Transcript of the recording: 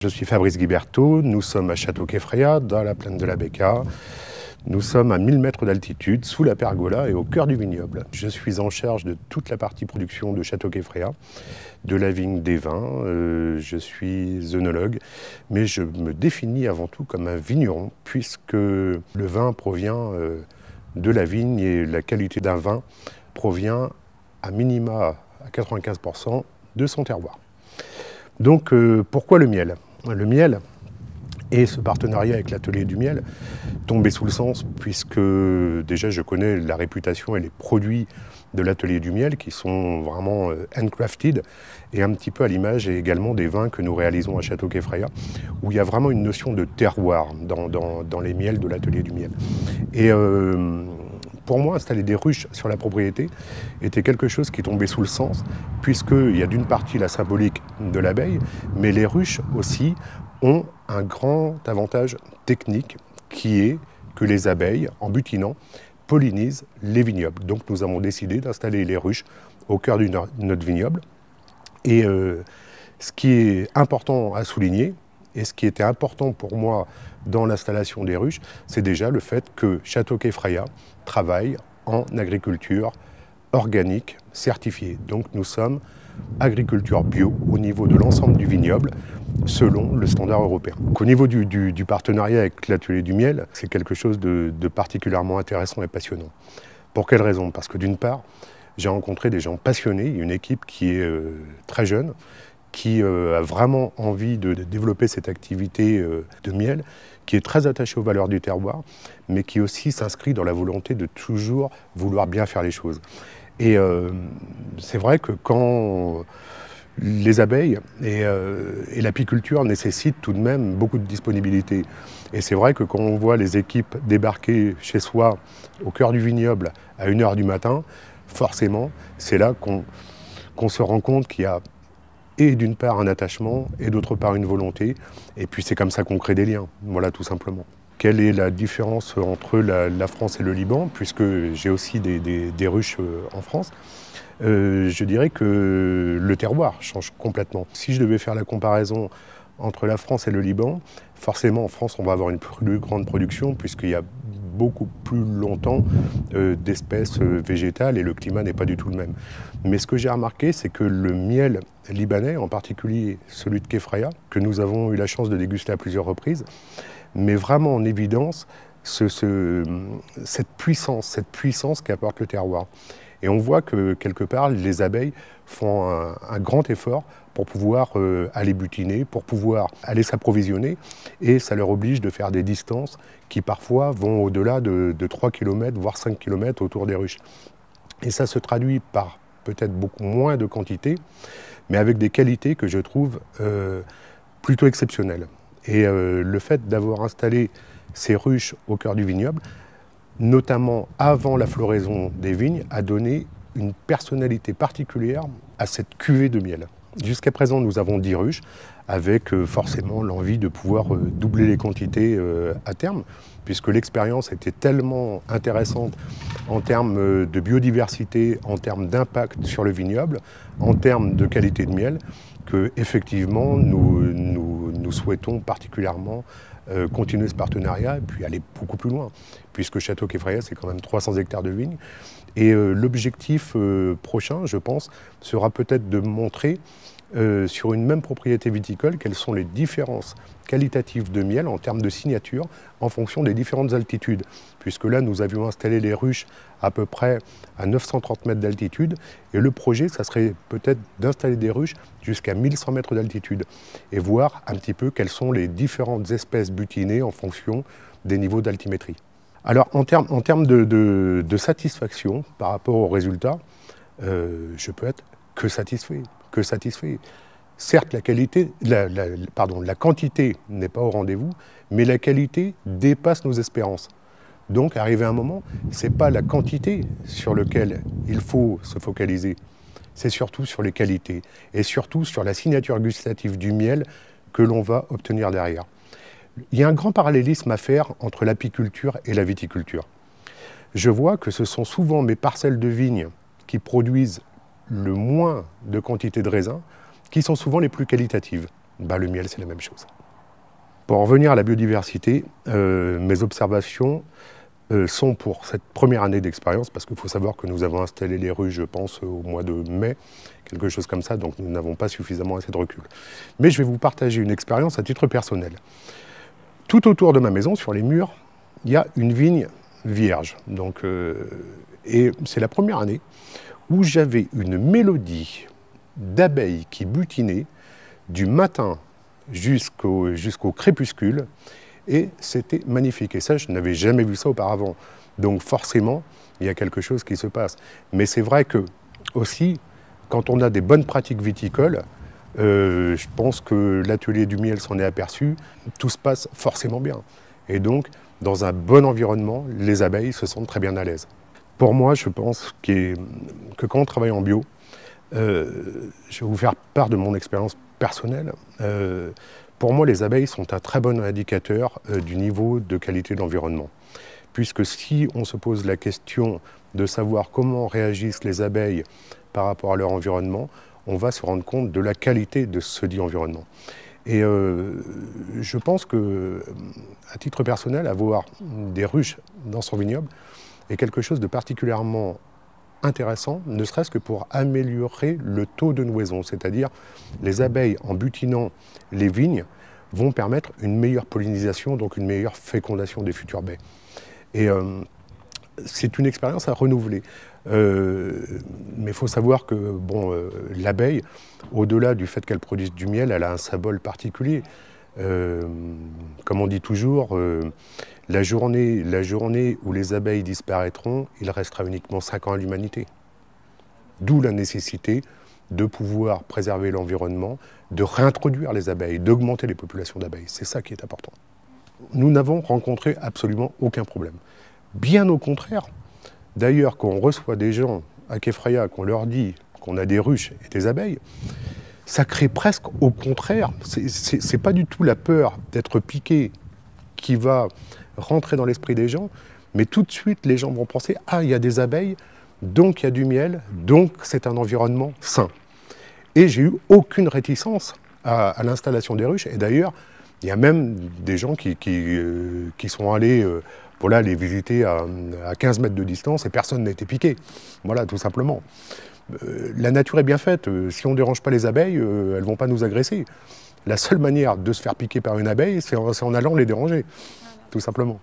Je suis Fabrice Guiberto, nous sommes à Château-Queffréa, dans la plaine de la Becca. Nous sommes à 1000 mètres d'altitude, sous la pergola et au cœur du vignoble. Je suis en charge de toute la partie production de Château-Queffréa, de la vigne, des vins. Je suis œnologue, mais je me définis avant tout comme un vigneron, puisque le vin provient de la vigne et la qualité d'un vin provient à minima à 95% de son terroir. Donc pourquoi le miel? Le miel et ce partenariat avec l'atelier du miel tombait sous le sens puisque déjà je connais la réputation et les produits de l'atelier du miel qui sont vraiment handcrafted et un petit peu à l'image et également des vins que nous réalisons à Château-Queffréa où il y a vraiment une notion de terroir dans les miels de l'atelier du miel. Et pour moi, installer des ruches sur la propriété était quelque chose qui tombait sous le sens, puisqu'il y a d'une partie la symbolique de l'abeille, mais les ruches aussi ont un grand avantage technique qui est que les abeilles, en butinant, pollinisent les vignobles. Donc nous avons décidé d'installer les ruches au cœur de notre vignoble. Et ce qui est important à souligner, et ce qui était important pour moi dans l'installation des ruches, c'est déjà le fait que Château-Queffréa travaille en agriculture organique certifiée. Donc nous sommes agriculture bio au niveau de l'ensemble du vignoble selon le standard européen. Donc, au niveau du partenariat avec l'atelier du miel, c'est quelque chose de particulièrement intéressant et passionnant. Pour quelle raison? Parce que d'une part, j'ai rencontré des gens passionnés, une équipe qui est très jeune, qui a vraiment envie de développer cette activité de miel, qui est très attachée aux valeurs du terroir, mais qui aussi s'inscrit dans la volonté de toujours vouloir bien faire les choses. Et c'est vrai que quand les abeilles et l'apiculture nécessitent tout de même beaucoup de disponibilité. Et c'est vrai que quand on voit les équipes débarquer chez soi, au cœur du vignoble, à 1 h du matin, forcément, c'est là qu'on se rend compte qu'il y a et d'une part un attachement, et d'autre part une volonté, et puis c'est comme ça qu'on crée des liens, voilà tout simplement. Quelle est la différence entre la France et le Liban, puisque j'ai aussi des ruches en France? Je dirais que le terroir change complètement. Si je devais faire la comparaison entre la France et le Liban, forcément en France on va avoir une plus grande production puisqu'il y a beaucoup plus longtemps d'espèces végétales et le climat n'est pas du tout le même. Mais ce que j'ai remarqué, c'est que le miel libanais, en particulier celui de Queffréa, que nous avons eu la chance de déguster à plusieurs reprises, met vraiment en évidence cette puissance qu'apporte le terroir. Et on voit que quelque part, les abeilles font un grand effort pour pouvoir aller butiner, pour pouvoir aller s'approvisionner, et ça leur oblige de faire des distances qui parfois vont au-delà de 3 km, voire 5 km autour des ruches. Et ça se traduit par peut-être beaucoup moins de quantité, mais avec des qualités que je trouve plutôt exceptionnelles. Et le fait d'avoir installé ces ruches au cœur du vignoble, notamment avant la floraison des vignes, a donné une personnalité particulière à cette cuvée de miel. Jusqu'à présent, nous avons 10 ruches, avec forcément l'envie de pouvoir doubler les quantités à terme, puisque l'expérience était tellement intéressante en termes de biodiversité, en termes d'impact sur le vignoble, en termes de qualité de miel, que effectivement nous souhaitons particulièrement continuer ce partenariat et puis aller beaucoup plus loin, puisque Château-Queffréa, c'est quand même 300 hectares de vignes. Et l'objectif prochain, je pense, sera peut-être de montrer sur une même propriété viticole quelles sont les différences qualitatives de miel en termes de signature en fonction des différentes altitudes. Puisque là, nous avions installé les ruches à peu près à 930 mètres d'altitude et le projet, ça serait peut-être d'installer des ruches jusqu'à 1100 mètres d'altitude et voir un petit peu quelles sont les différentes espèces butinées en fonction des niveaux d'altimétrie. Alors en termes de satisfaction par rapport aux résultats, je peux être que satisfait. Certes, la quantité n'est pas au rendez-vous, mais la qualité dépasse nos espérances. Donc, arrivé à un moment, ce n'est pas la quantité sur laquelle il faut se focaliser, c'est surtout sur les qualités et surtout sur la signature gustative du miel que l'on va obtenir derrière. Il y a un grand parallélisme à faire entre l'apiculture et la viticulture. Je vois que ce sont souvent mes parcelles de vignes qui produisent le moins de quantité de raisins qui sont souvent les plus qualitatives. bah, le miel c'est la même chose. Pour en revenir à la biodiversité, mes observations sont pour cette première année d'expérience, parce qu'il faut savoir que nous avons installé les ruches, je pense, au mois de mai, quelque chose comme ça, donc nous n'avons pas suffisamment assez de recul. Mais je vais vous partager une expérience à titre personnel. Tout autour de ma maison, sur les murs, il y a une vigne vierge. Donc, et c'est la première année où j'avais une mélodie d'abeilles qui butinaient du matin jusqu'au crépuscule, et c'était magnifique. Et ça, je n'avais jamais vu ça auparavant. Donc forcément, il y a quelque chose qui se passe. Mais c'est vrai que, aussi, quand on a des bonnes pratiques viticoles, je pense que l'atelier du miel s'en est aperçu, tout se passe forcément bien. Et donc, dans un bon environnement, les abeilles se sentent très bien à l'aise. Pour moi, je pense que quand on travaille en bio, je vais vous faire part de mon expérience personnelle. Pour moi, les abeilles sont un très bon indicateur du niveau de qualité de l'environnement. Puisque si on se pose la question de savoir comment réagissent les abeilles par rapport à leur environnement, on va se rendre compte de la qualité de ce dit environnement. Et je pense que, à titre personnel, avoir des ruches dans son vignoble est quelque chose de particulièrement intéressant, ne serait-ce que pour améliorer le taux de nouaison, c'est-à-dire les abeilles en butinant les vignes vont permettre une meilleure pollinisation, donc une meilleure fécondation des futurs baies. Et c'est une expérience à renouveler. Mais il faut savoir que bon, l'abeille, au-delà du fait qu'elle produise du miel, elle a un symbole particulier. Comme on dit toujours, la journée où les abeilles disparaîtront, il restera uniquement 5 ans à l'humanité. D'où la nécessité de pouvoir préserver l'environnement, de réintroduire les abeilles, d'augmenter les populations d'abeilles. C'est ça qui est important. Nous n'avons rencontré absolument aucun problème. Bien au contraire. D'ailleurs, quand on reçoit des gens à Keffraya, qu'on leur dit qu'on a des ruches et des abeilles, ça crée presque au contraire. C'est pas du tout la peur d'être piqué qui va rentrer dans l'esprit des gens, mais tout de suite, les gens vont penser « Ah, il y a des abeilles, donc il y a du miel, donc c'est un environnement sain ». Et j'ai eu aucune réticence à l'installation des ruches. Et d'ailleurs, il y a même des gens qui sont allés voilà, les visiter à 15 mètres de distance et personne n'a été piqué. Voilà, tout simplement. La nature est bien faite. Si on ne dérange pas les abeilles, elles ne vont pas nous agresser. La seule manière de se faire piquer par une abeille, c'est en allant les déranger, tout simplement.